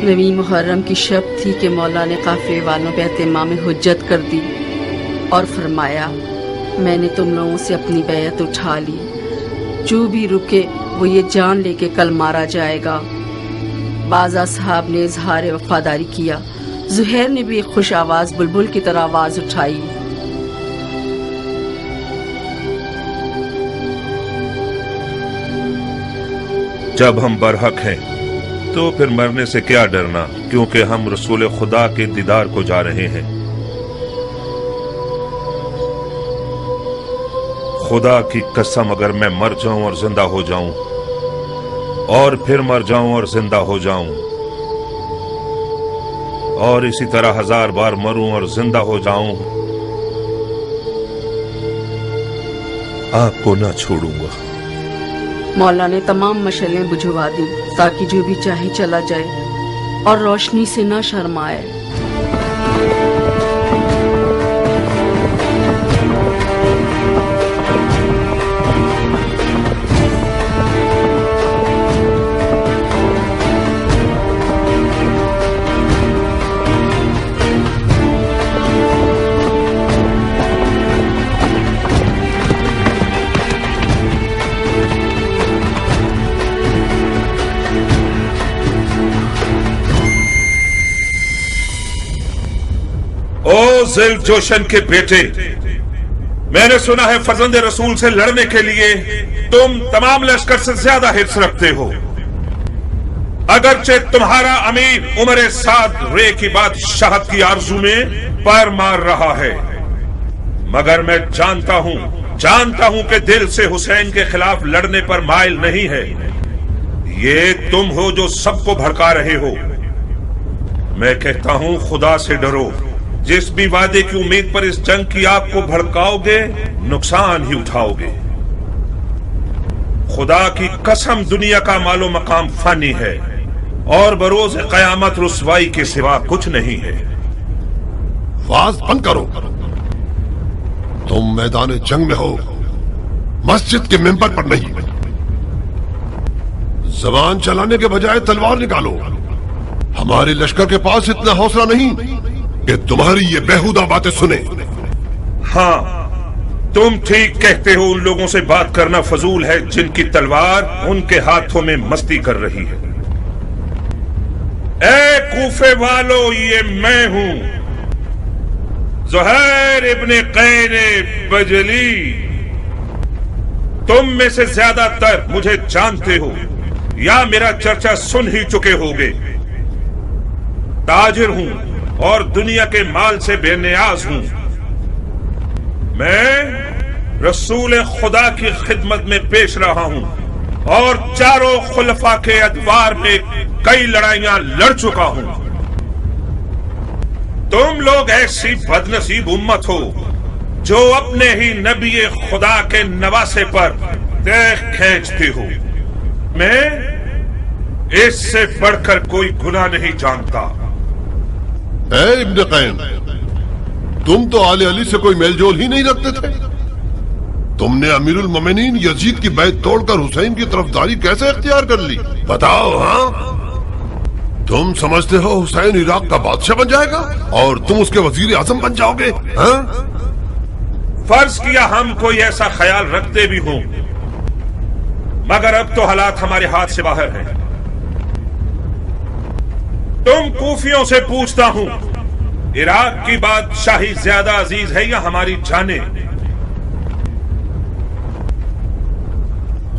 نویں محرم کی شب تھی کہ مولا نے قافلے والوں پہ اہتمام حجت کر دی اور فرمایا میں نے تم لوگوں سے اپنی بیعت اٹھا لی، جو بھی رکے وہ یہ جان لے کے کل مارا جائے گا۔ بعض اصحاب نے اظہار وفاداری کیا، زہیر نے بھی ایک خوش آواز بلبل کی طرح آواز اٹھائی۔ جب ہم برحق ہیں تو پھر مرنے سے کیا ڈرنا، کیونکہ ہم رسول خدا کے دیدار کو جا رہے ہیں۔ خدا کی قسم اگر میں مر جاؤں اور زندہ ہو جاؤں اور پھر مر جاؤں اور زندہ ہو جاؤں اور اسی طرح 1000 بار مروں اور زندہ ہو جاؤں، آپ کو نہ چھوڑوں گا۔ مولا نے تمام مشعلیں بجھوا دی تاکہ جو بھی چاہے چلا جائے اور روشنی سے نہ شرمائے۔ او ذل جوشن کے بیٹے، میں نے سنا ہے فرزند رسول سے لڑنے کے لیے تم تمام لشکر سے زیادہ حرص رکھتے ہو، اگرچہ تمہارا امیر عمر سعد رے کی بادشاہت کی آرزو میں پیر مار رہا ہے، مگر میں جانتا ہوں کہ دل سے حسین کے خلاف لڑنے پر مائل نہیں ہے۔ یہ تم ہو جو سب کو بھڑکا رہے ہو۔ میں کہتا ہوں خدا سے ڈرو، جس بھی وعدے کی امید پر اس جنگ کی آگ کو بھڑکاؤ گے نقصان ہی اٹھاؤ گے۔ خدا کی قسم دنیا کا مال و مقام فانی ہے اور بروز قیامت رسوائی کے سوا کچھ نہیں ہے۔ واز بند کرو، تم میدان جنگ میں ہو، مسجد کے ممبر پر نہیں۔ زبان چلانے کے بجائے تلوار نکالو۔ ہمارے لشکر کے پاس اتنا حوصلہ نہیں کہ تمہاری یہ بیہودہ باتیں سنے۔ ہاں تم ٹھیک کہتے ہو، ان لوگوں سے بات کرنا فضول ہے جن کی تلوار ان کے ہاتھوں میں مستی کر رہی ہے۔ اے کوفے والو، یہ میں ہوں زہیر ابن قین بجلی۔ تم میں سے زیادہ تر مجھے جانتے ہو یا میرا چرچا سن ہی چکے ہوگے۔ تاجر ہوں اور دنیا کے مال سے بے نیاز ہوں۔ میں رسول خدا کی خدمت میں پیش رہا ہوں اور چاروں خلفاء کے ادوار میں کئی لڑائیاں لڑ چکا ہوں۔ تم لوگ ایسی بدنصیب امت ہو جو اپنے ہی نبی خدا کے نواسے پر دیکھ کھینچتے ہو۔ میں اس سے بڑھ کر کوئی گناہ نہیں جانتا۔ اے ابن قین، تم تو آل علی سے کوئی میل جول ہی نہیں رکھتے تھے۔ تم نے امیر المومنین یزید کی بیعت توڑ کر حسین کی طرفداری کیسے اختیار کر لی؟ بتاؤ۔ ہاں تم سمجھتے ہو حسین عراق کا بادشاہ بن جائے گا اور تم اس کے وزیر اعظم بن جاؤ گے؟ ہاں فرض کیا ہم کوئی ایسا خیال رکھتے بھی ہوں، مگر اب تو حالات ہمارے ہاتھ سے باہر ہیں۔ تم کوفیوں سے پوچھتا ہوں، عراق کی بادشاہی زیادہ عزیز ہے یا ہماری جانیں؟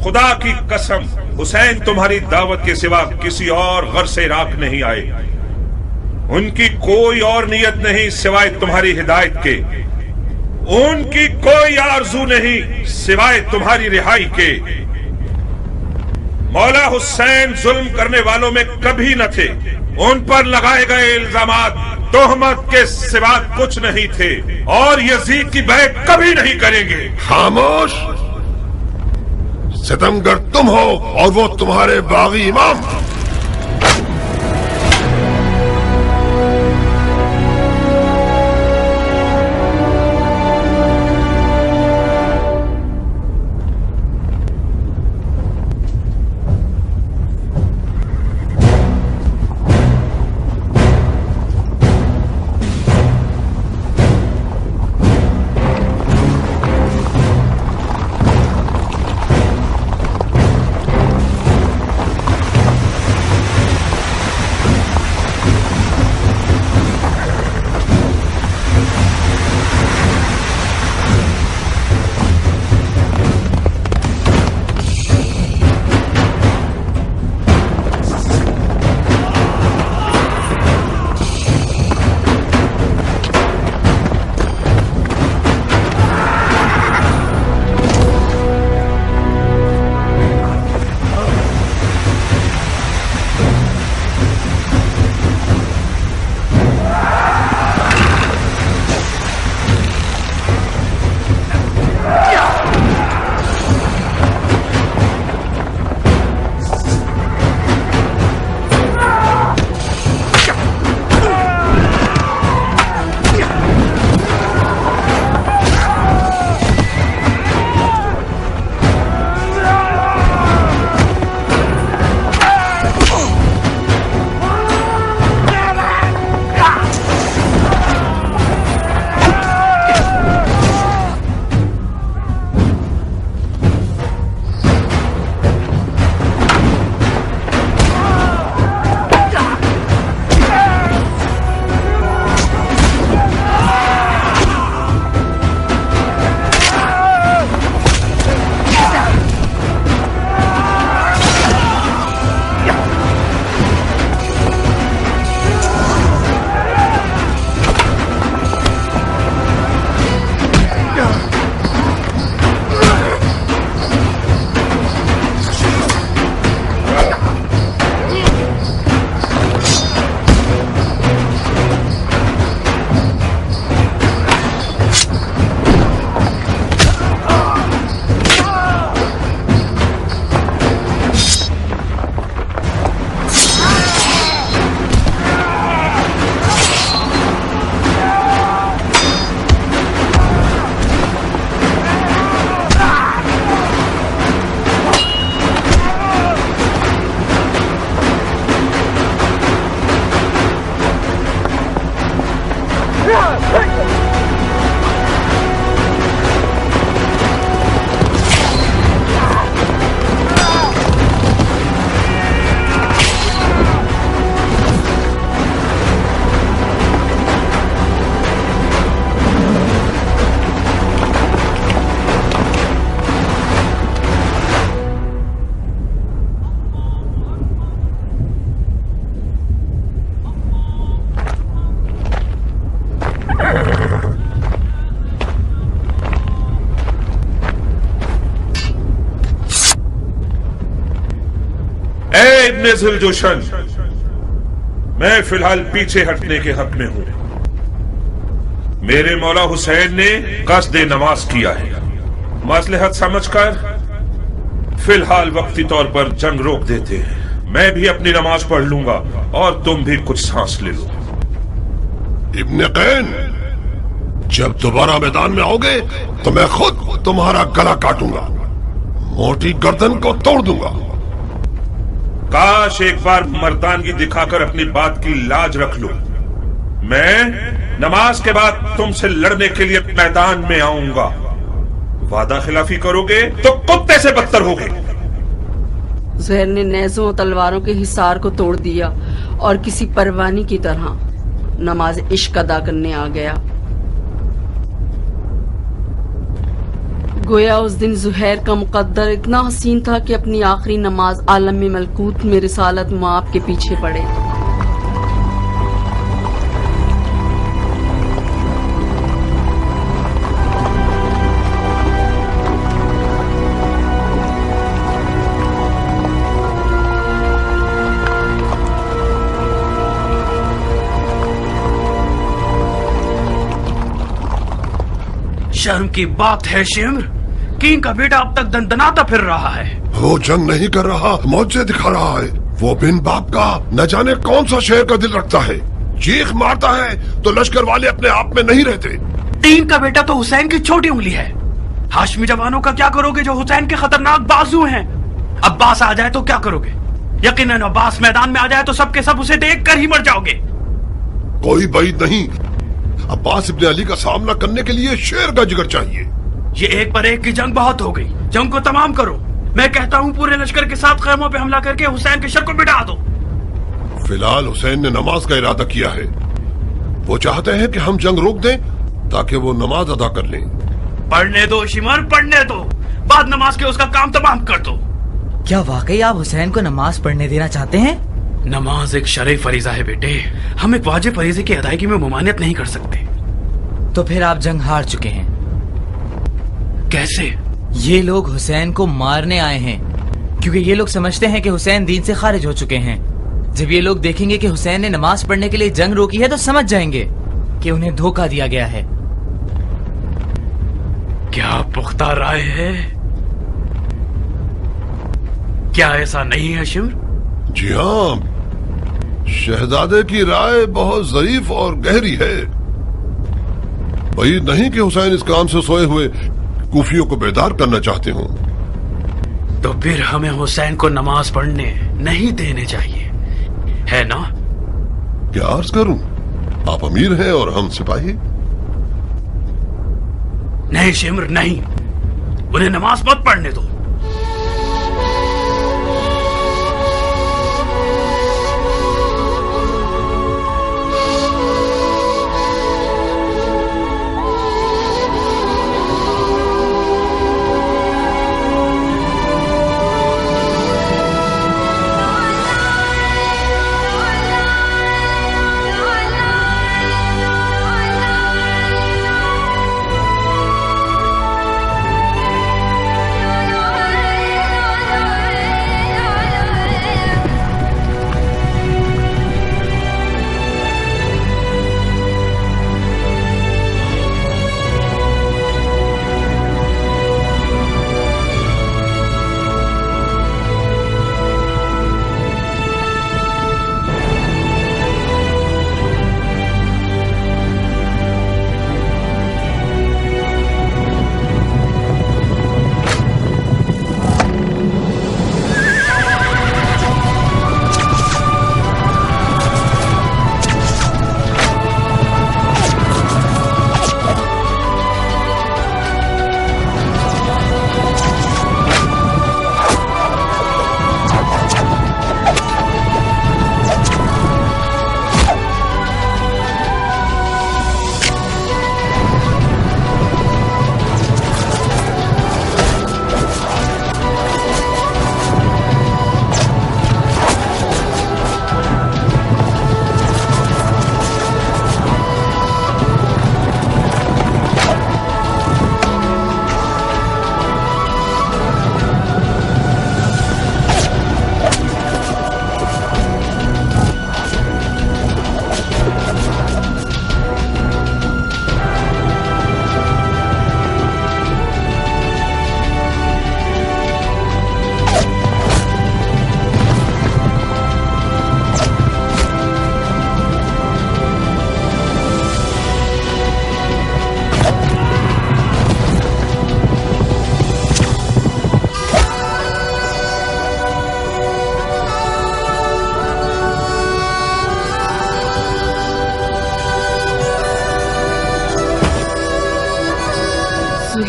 خدا کی قسم حسین تمہاری دعوت کے سوا کسی اور غرض سے عراق نہیں آئے۔ ان کی کوئی اور نیت نہیں سوائے تمہاری ہدایت کے، ان کی کوئی آرزو نہیں سوائے تمہاری رہائی کے۔ مولا حسین ظلم کرنے والوں میں کبھی نہ تھے، ان پر لگائے گئے الزامات تہمت کے سوا کچھ نہیں تھے اور یزید کی بیعت کبھی نہیں کریں گے۔ خاموش، ستمگر تم ہو اور وہ تمہارے باغی امام۔ इब्ने ज़ुलजुशन, मैं फिलहाल पीछे हटने के हक में हूं। मेरे मौला हुसैन ने कस्द नमाज किया है। मसलहत समझकर फिलहाल वक्ती तौर पर जंग रोक देते हैं। मैं भी अपनी नमाज पढ़ लूंगा और तुम भी कुछ सांस ले लो। इब्ने कैन, जब दोबारा मैदान में आओगे तो मैं खुद तुम्हारा गला काटूंगा, मोटी गर्दन को तोड़ दूंगा। काश एक बार मर्दानगी दिखाकर अपनी बात की लाज रख लो। मैं नमाज के बाद तुमसे लड़ने के लिए मैदान में आऊंगा। वादा खिलाफी करोगे तो कुत्ते से बदतर होगे। ज़ुहैर ने नेज़ों और तलवारों के हिसार को तोड़ दिया और किसी परवानी की तरह नमाज इश्क अदा करने आ गया। गोया उस दिन ज़ुहैर का मुकद्दर इतना हसीन था कि अपनी आखिरी नमाज आलम में मलकूत में रिसालत मुआब के पीछे पड़े। शर्म की बात है शिम्र, किंग का बेटा अब तक दंदनाता फिर रहा है। वो जंग नहीं कर रहा, मौजे दिखा रहा है। वो बिन बाप का न जाने कौन सा शहर का दिल रखता है। चीख मारता है तो लश्कर वाले अपने आप में नहीं रहते। किंग का बेटा तो हुसैन की छोटी उंगली है। हाशमी जवानों का क्या करोगे जो हुसैन के खतरनाक बाजू हैं? अब्बास आ जाए तो क्या करोगे? यकीनन अब्बास मैदान में आ जाए तो सबके सब उसे देख कर ही मर जाओगे। कोई बैद नहीं, अब्बास इब्ने अली का सामना करने के लिए शेर का जिगर चाहिए। ये एक पर एक की जंग बहुत हो गई, जंग को तमाम करो। मैं कहता हूँ पूरे लश्कर के साथ खैमों पे हमला करके हुसैन के शर को मिटा दो। फिलहाल हुसैन ने नमाज का इरादा किया है। वो चाहते हैं कि हम जंग रोक दें ताकि वो नमाज अदा कर लें। पढ़ने दो शिमर, पढ़ने दो, बाद नमाज के उसका काम तमाम कर दो। क्या वाकई आप हुसैन को नमाज पढ़ने देना चाहते हैं? नमाज एक शरई फरीजा है बेटे, हम एक वाजिब फरीजे की अदायगी में मुमानियत नहीं कर सकते। तो फिर आप जंग हार चुके हैं। कैसे? ये लोग हुसैन को मारने आए हैं क्योंकि ये लोग समझते हैं कि हुसैन दीन से खारिज हो चुके हैं। जब ये लोग देखेंगे कि हुसैन ने नमाज पढ़ने के लिए जंग रोकी है तो समझ जाएंगे कि उन्हें धोखा दिया गया है। क्या पुख्ता राय है? क्या ऐसा नहीं है शिमर? जी हाँ, शहजादे की राय बहुत ज़रीफ और गहरी है। वही नहीं कि हुसैन इस काम से सोए हुए कूफियों को बेदार करना चाहते हो। तो फिर हमें हुसैन को नमाज पढ़ने नहीं देने चाहिए, है ना? क्या अर्ज करूं, आप अमीर हैं और हम सिपाही। नहीं शिमर नहीं, उन्हें नमाज मत पढ़ने दो।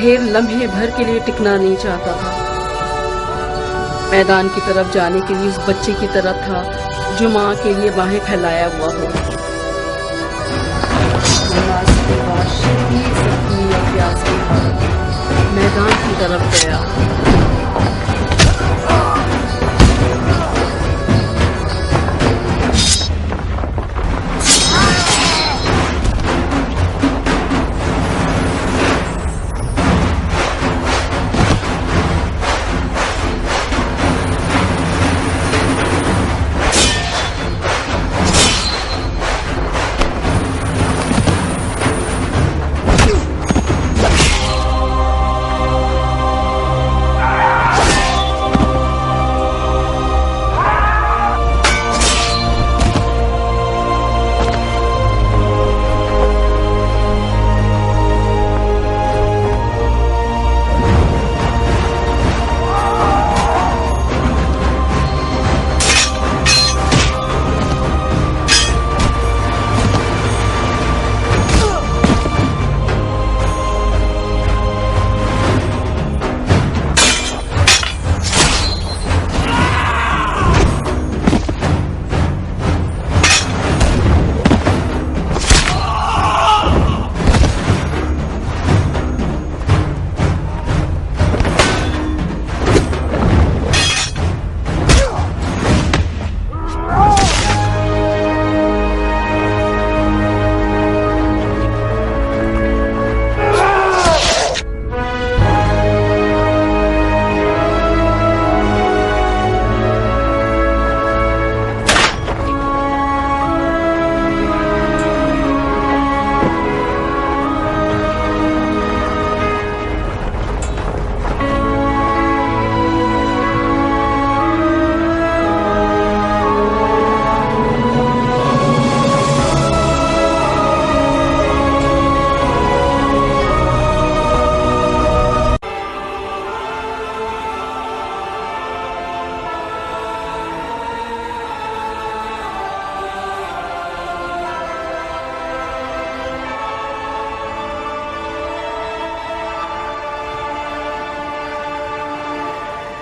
ढेर लम्हे भर के लिए टिकना नहीं चाहता था। मैदान की तरफ जाने के लिए उस बच्चे की तरह था जो माँ के लिए बाहें फैलाया हुआ हो। नमाज के बाद शदीद जख्मी और प्यास के बाद मैदान की तरफ गया।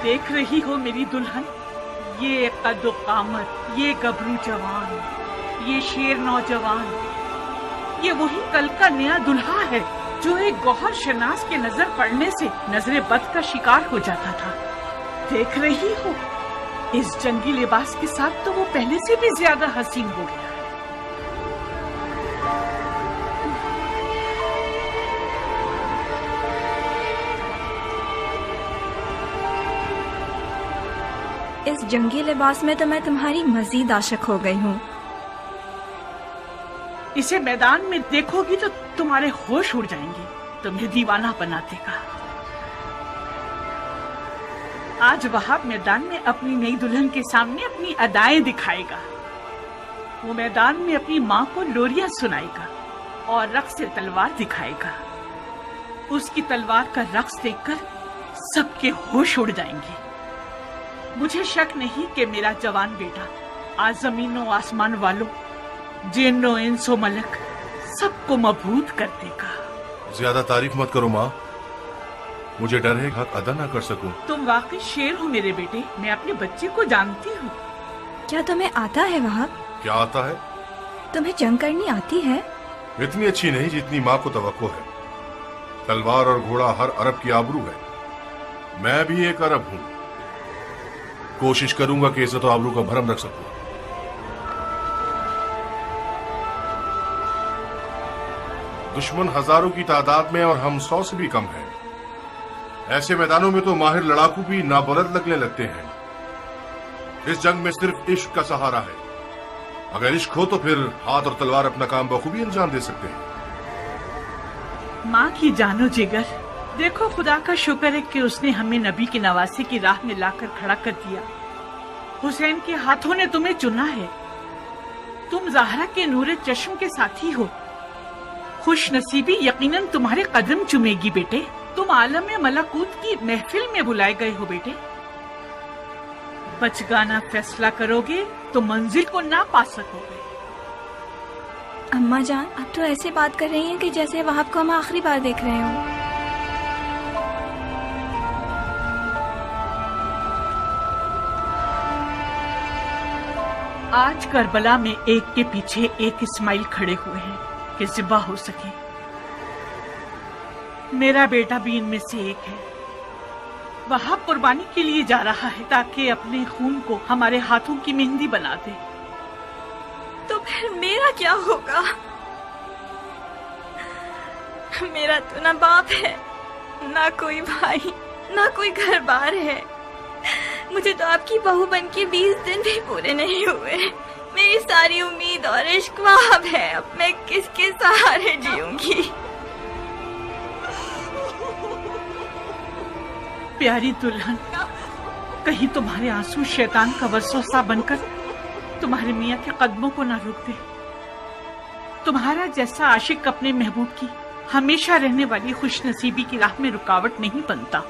देख रही हो मेरी दुल्हन, ये कद्दो कामत, ये गबरू जवान, ये शेर नौजवान, ये वही कल का नया दुल्हा है जो एक गौहर शनास के नजर पड़ने से नजरे बद का शिकार हो जाता था। देख रही हो, इस जंगी लिबास के साथ तो वो पहले से भी ज्यादा हसीन हो गया। इस जंगी लिबास में तो मैं तुम्हारी मजीद आशिक हो गई हूँ। इसे मैदान में देखोगी तो तुम्हारे होश उड़ जाएंगे, तुम्हें दीवाना बना देगा। आज वहाब मैदान में अपनी नई दुल्हन के सामने अपनी अदाएं दिखाएगा। वो मैदान में अपनी माँ को लोरियां सुनाएगा और रक्स से तलवार दिखाएगा। उसकी तलवार का रक्स देखकर सबके होश उड़ जाएंगे। मुझे शक नहीं कि मेरा जवान बेटा आज जमीनों आसमान वालों, जिन्नो इंसो मलक सबको मबहूत कर देगा। ज्यादा तारीफ मत करो माँ, मुझे डर है हक अदा ना कर सकूं। तुम वाकई शेर हो मेरे बेटे, मैं अपने बच्चे को जानती हूँ। क्या तुम्हें आता है वहाब? क्या आता है? तुम्हें जंग करनी आती है? इतनी अच्छी नहीं जितनी माँ को तवक्को है। तलवार और घोड़ा हर अरब की आबरू है। मैं भी एक अरब हूँ। कोशिश करूंगा कि इज्जत और आबरू का भरम रख सकूं। दुश्मन हजारों की तादाद में और हम 100 से भी कम हैं। ऐसे मैदानों में तो माहिर लड़ाकू भी नाबलद लगने लगते हैं। इस जंग में सिर्फ इश्क का सहारा है। अगर इश्क हो तो फिर हाथ और तलवार अपना काम बखूबी अंजाम दे सकते हैं। माँ की जानो जिगर, देखो खुदा का शुक्र है कि उसने हमें नबी की नवासी की राह में लाकर खड़ा कर दिया। हुसैन के हाथों ने तुम्हें चुना है। तुम ज़हरा के नूरे चश्म के साथी हो। खुश नसीबी यकीनन तुम्हारे कदम चुमेगी बेटे। तुम आलम मलकूत की महफिल में बुलाए गए हो बेटे। बचगाना फैसला करोगे तो मंजिल को ना पा सकोगे। अम्मा जान, अब तो ऐसे बात कर रही हैं कि जैसे वहाब को हम आखिरी बार देख रहे हो। आज करबला में एक के पीछे एक इस्माइल खड़े हुए हैं कि ज़िबा हो सके। मेरा बेटा भी इनमें से एक है। वह कुर्बानी के लिए जा रहा है ताकि अपने खून को हमारे हाथों की मेहंदी बना दे। तो फिर मेरा क्या होगा? मेरा तो ना बाप है, ना कोई भाई, ना कोई घर बार है। मुझे तो आपकी बहू बन के 20 दिन भी पूरे नहीं हुए। मेरी सारी उम्मीद और इश्क ख्वाब है। अब मैं किसके सहारे जीऊंगी? प्यारी दुल्हन, कहीं तुम्हारे आंसू शैतान का वसवसा बनकर तुम्हारे मियाँ के कदमों को ना रोक दे। तुम्हारा जैसा आशिक अपने महबूब की हमेशा रहने वाली खुशनसीबी की राह में रुकावट नहीं बनता।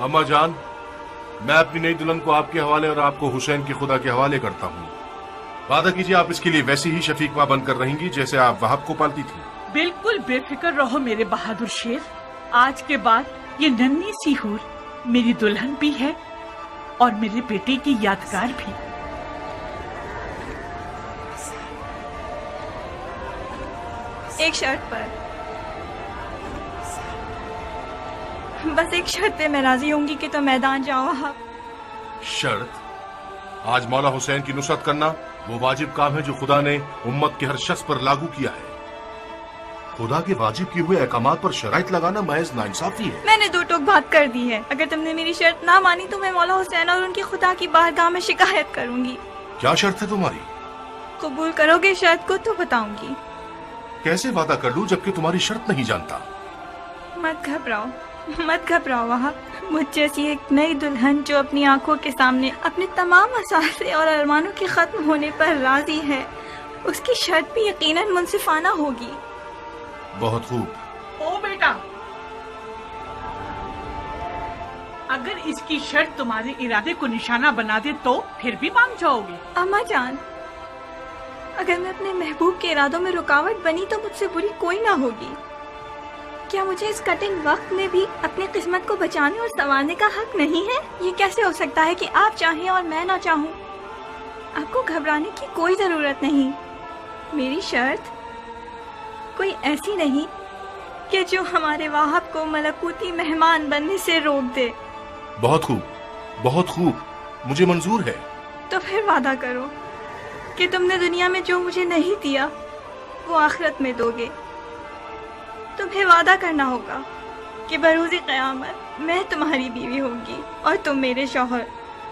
अम्मा जान, मैं अपनी नई दुल्हन को आपके हवाले और आपको हुसैन के खुदा के हवाले करता हूँ। वादा कीजिए आप इसके लिए वैसी ही शफीक माँ बनकर रहेंगी जैसे आप वहाब को पालती थी। बिल्कुल बेफिक्र रहो मेरे बहादुर शेर। आज के बाद ये नन्ही सी हूर मेरी दुल्हन भी है और मेरे बेटे की यादगार भी। एक शर्त पर, बस एक शर्त पे मैं राजी होंगी कि तो मैदान जाओ आप। शर्त? आज मौला हुसैन की नुसरत करना वो वाजिब काम है जो खुदा ने उम्मत के हर शख्स पर लागू किया है। खुदा के वाजिब किए हुए अहकामात पर शराइत लगाना महज नाइंसाफी है। मैंने दो टोक बात कर दी है। अगर तुमने मेरी शर्त ना मानी तो मैं मौला हुसैन और उनकी खुदा की बारगाह में शिकायत करूंगी। क्या शर्त है तुम्हारी? कबूल करोगे शर्त को तो बताऊंगी। कैसे वादा कर लूं जबकि तुम्हारी शर्त नहीं जानता? मत घबराओ, मत घबराओ वहाब। मुझ जैसी एक नई दुल्हन जो अपनी आंखों के सामने अपने तमाम मसाले और अरमानों के खत्म होने पर राजी है, उसकी शर्त भी यकीनन मुंसिफाना होगी। बहुत खूब। ओ बेटा, अगर इसकी शर्त तुम्हारे इरादे को निशाना बना दे तो फिर भी मान जाओगे? अम्मा जान, अगर मैं अपने महबूब के इरादों में रुकावट बनी तो मुझसे बुरी कोई ना होगी। क्या मुझे इस कठिन वक्त में भी अपनी किस्मत को बचाने और संवारने का हक नहीं है? ये कैसे हो सकता है कि आप चाहें और मैं ना चाहूँ? आपको घबराने की कोई जरूरत नहीं। मेरी शर्त कोई ऐसी नहीं कि जो हमारे वाहब को मलकूती मेहमान बनने से रोक दे। बहुत खूब, बहुत खूब, मुझे मंजूर है। तो फिर वादा करो कि तुमने दुनिया में जो मुझे नहीं दिया वो आखिरत में दोगे। तुम्हें वादा करना होगा कि बरोज़े क़यामत मैं तुम्हारी बीवी होंगी और तुम मेरे शौहर।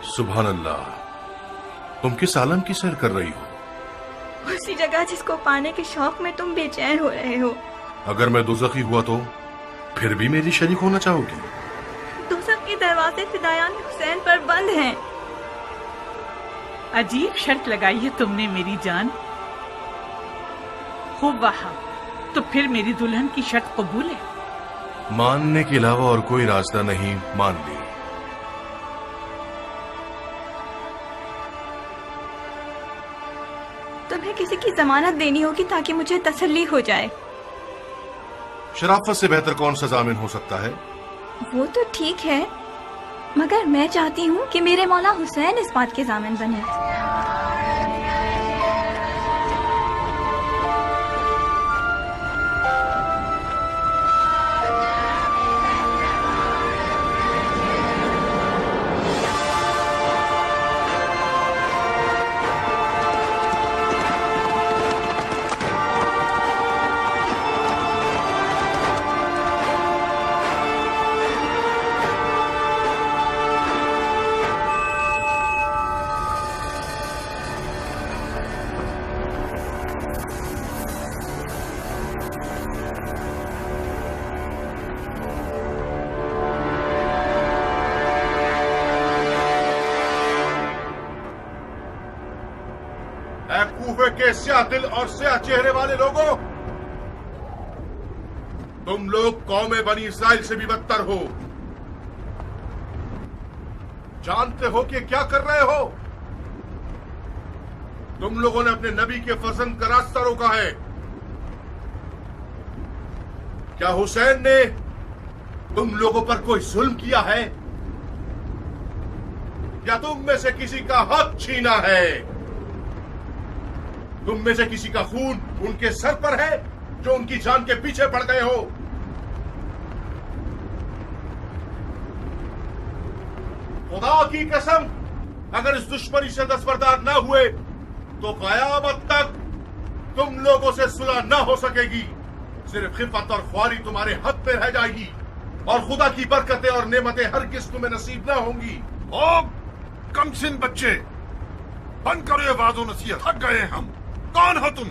सुभान अल्लाह, तुम किस आलम की सैर कर रही हो? उसी जगह जिसको पाने के शौक में तुम बेचैन हो रहे हो। अगर मैं दोज़खी हुआ तो फिर भी मेरी शरीक होना चाहोगी? दोज़ख के दरवाजे फिदायान हुसैन पर बंद हैं। अजीब शर्त लगाई है तुमने मेरी जान। खूब वहाब, तो फिर मेरी दुल्हन की शर्त कबूल है? मानने के अलावा और कोई रास्ता नहीं, मान ली। तुम्हें किसी की जमानत देनी होगी ताकि मुझे तसल्ली हो जाए। शराफत से बेहतर कौन सा जामिन हो सकता है? वो तो ठीक है, मगर मैं चाहती हूँ कि मेरे मौला हुसैन इस बात के जामिन बने। कूफे के स्याह दिल और स्याह चेहरे वाले लोगों, तुम लोग कौम बनी इसराइल से भी बदतर हो। जानते हो कि क्या कर रहे हो? तुम लोगों ने अपने नबी के फर्जंद का रास्ता रोका है। क्या हुसैन ने तुम लोगों पर कोई जुल्म किया है या तुम में से किसी का हक छीना है? तुम में से किसी का खून उनके सर पर है जो उनकी जान के पीछे पड़ गए हो? खुदा की कसम, अगर इस दुश्मनी से दस्तबरदार न हुए तो कयामत तक तुम लोगों से सुलह न हो सकेगी। सिर्फ खिफत और ख्वारी तुम्हारे हक पे रह जाएगी और खुदा की बरकतें और नेमतें हरगिज़ तुम्हें नसीब न होंगी। ओ कमसिन बच्चे, बंद करो ये वाज़ो नसीहत, थक गए हैं हम। कौन हो तुम?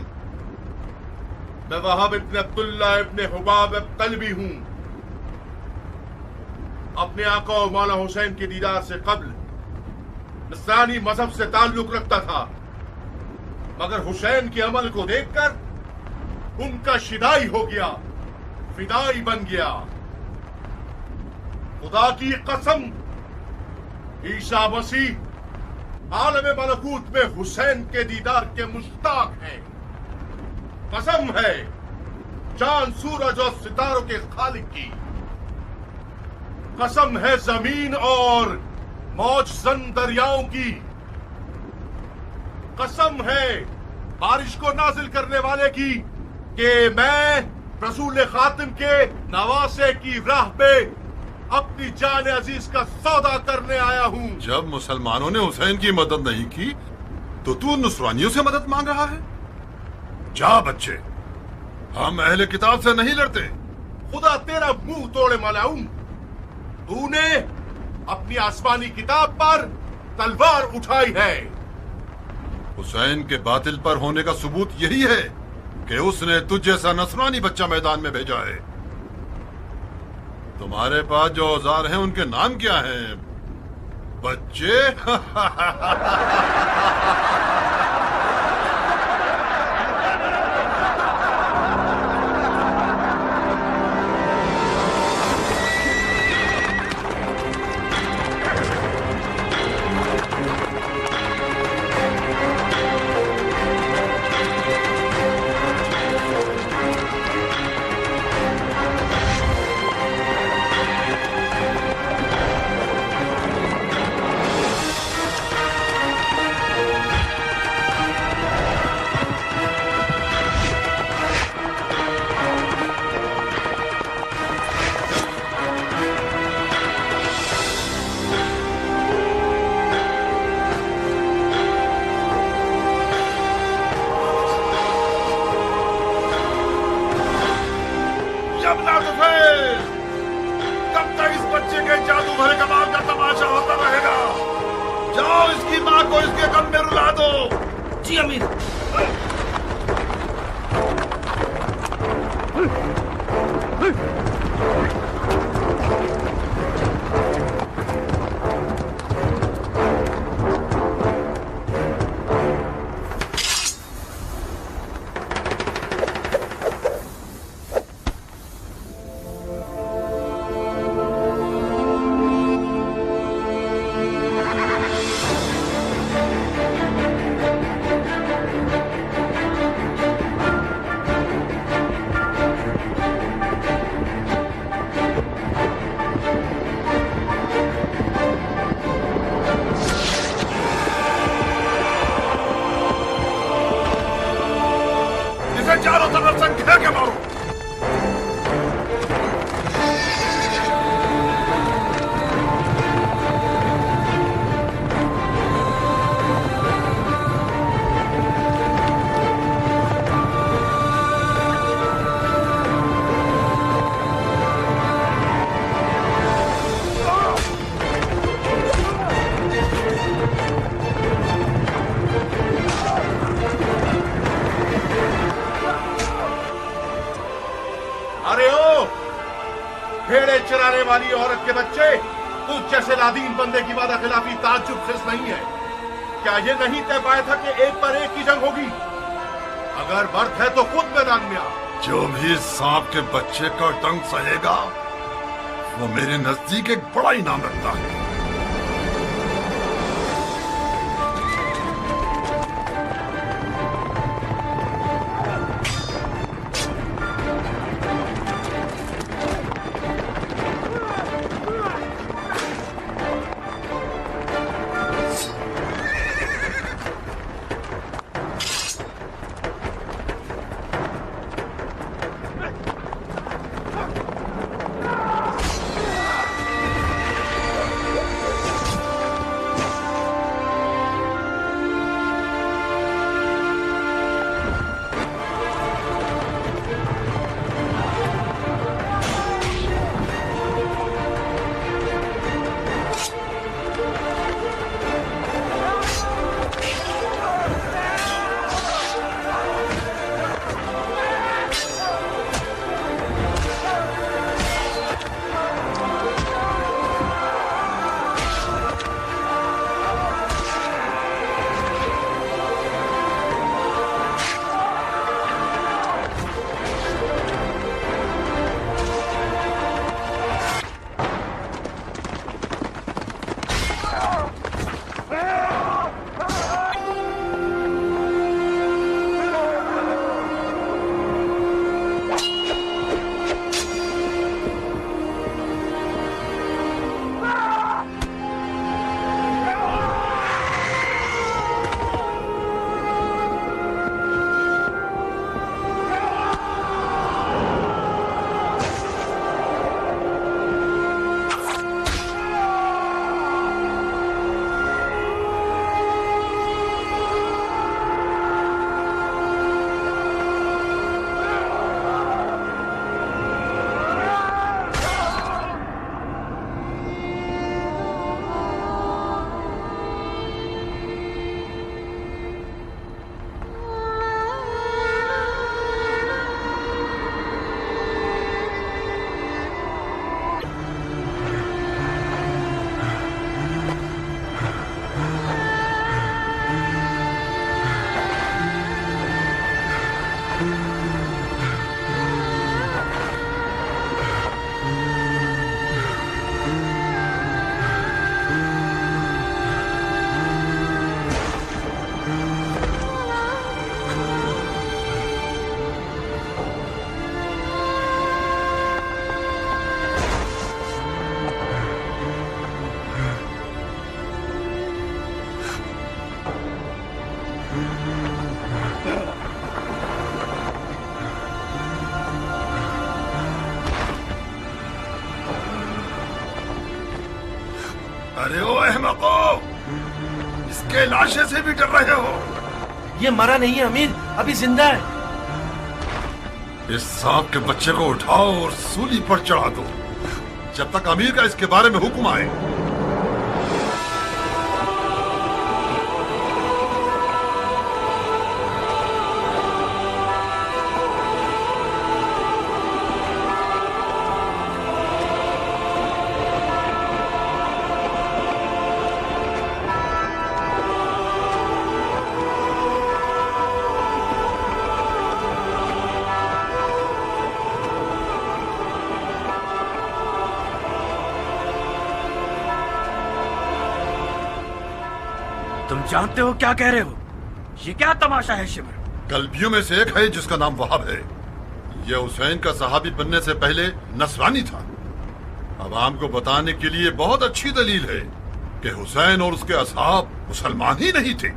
मैं वहाब इब्न अब्दुल्ला इब्न हुबाब कल्बी हूं। अपने आका और मौला हुसैन के दीदार से कब्ल नस्रानी मजहब से ताल्लुक रखता था, मगर हुसैन के अमल को देखकर उनका शिदाई हो गया, फिदाई बन गया। खुदा की कसम, ईसा मसीह आलम मलकूत में हुसैन के दीदार के मुश्ताक हैं। कसम है चांद सूरज और सितारों के खालिक की, कसम है जमीन और मौज जन दरियाओं की, कसम है बारिश को नाजिल करने वाले की कि मैं रसूल खातिम के नवासे की राह पे अपनी जान अजीज का सौदा करने आया हूँ। जब मुसलमानों ने हुसैन की मदद नहीं की तो तू नुसरानियों से मदद मांग रहा है? जा बच्चे, हम अहले किताब से नहीं लड़ते। खुदा तेरा मुंह तोड़े मलाऊं, तूने अपनी आसमानी किताब पर तलवार उठाई है। हुसैन के बातिल पर होने का सबूत यही है कि उसने तुझ जैसा नसरानी बच्चा मैदान में भेजा है। तुम्हारे पास जो औजार हैं उनके नाम क्या हैं बच्चे? कब तक इस बच्चे के जादू भरे कमाल का तमाशा होता रहेगा? जाओ इसकी माँ को इसके गम में रुला दो। जी अमीर। चारों तरफ से घेर के मारो। भेड़े चराने वाली औरत के बच्चे, तुझ जैसे लादीन बंदे की वादा खिलाफी ताज्जुब खिस नहीं है। क्या ये नहीं तय पाया था कि एक पर एक की जंग होगी? अगर बर्थ है तो खुद मैदान में आ। जो भी सांप के बच्चे का डंक सहेगा वो मेरे नजदीक एक बड़ा इनाम रखता है। के लाशे से भी डर रहे हो? ये मरा नहीं है अमीर, अभी जिंदा है। इस सांप के बच्चे को उठाओ और सूली पर चढ़ा दो, जब तक अमीर का इसके बारे में हुक्म आए। तुम जानते हो क्या कह रहे हो? ये क्या तमाशा है शिमर? कल्बियों में से एक है जिसका नाम वहाब है। यह हुसैन का सहाबी बनने से पहले नसरानी था। अवाम को बताने के लिए बहुत अच्छी दलील है कि हुसैन और उसके असहाब मुसलमान ही नहीं थे।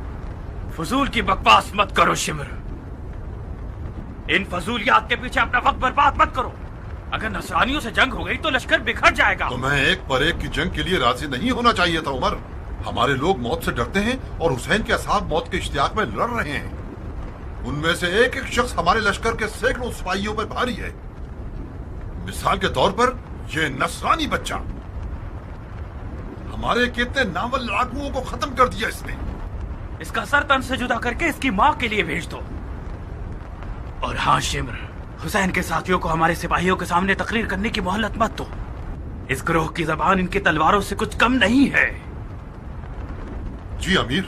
फजूल की बकवास मत करो शिमर। इन फजूलियात के पीछे अपना वक्त बर्बाद मत करो। अगर नसरानियों से जंग हो गई तो लश्कर बिखर जाएगा। तुम्हें एक पर एक की जंग के लिए राजी नहीं होना चाहिए था उमर। हमारे लोग मौत से डरते हैं और हुसैन के असहाब मौत के इश्तियाक में लड़ रहे हैं। उनमें से एक एक शख्स हमारे लश्कर के सैकड़ों सिपाहियों पर भारी है। मिसाल के तौर पर यह नसरानी बच्चा हमारे कितने नावल लड़ाकुओं को खत्म कर दिया इसने। इसका सर तन से जुदा करके इसकी माँ के लिए भेज दो। और हाँ शिमर, हुसैन के साथियों को हमारे सिपाहियों के सामने तकरीर करने की मोहलत मत दो। इस ग्रोह की जबान इनकी तलवारों से कुछ कम नहीं है। जी अमीर।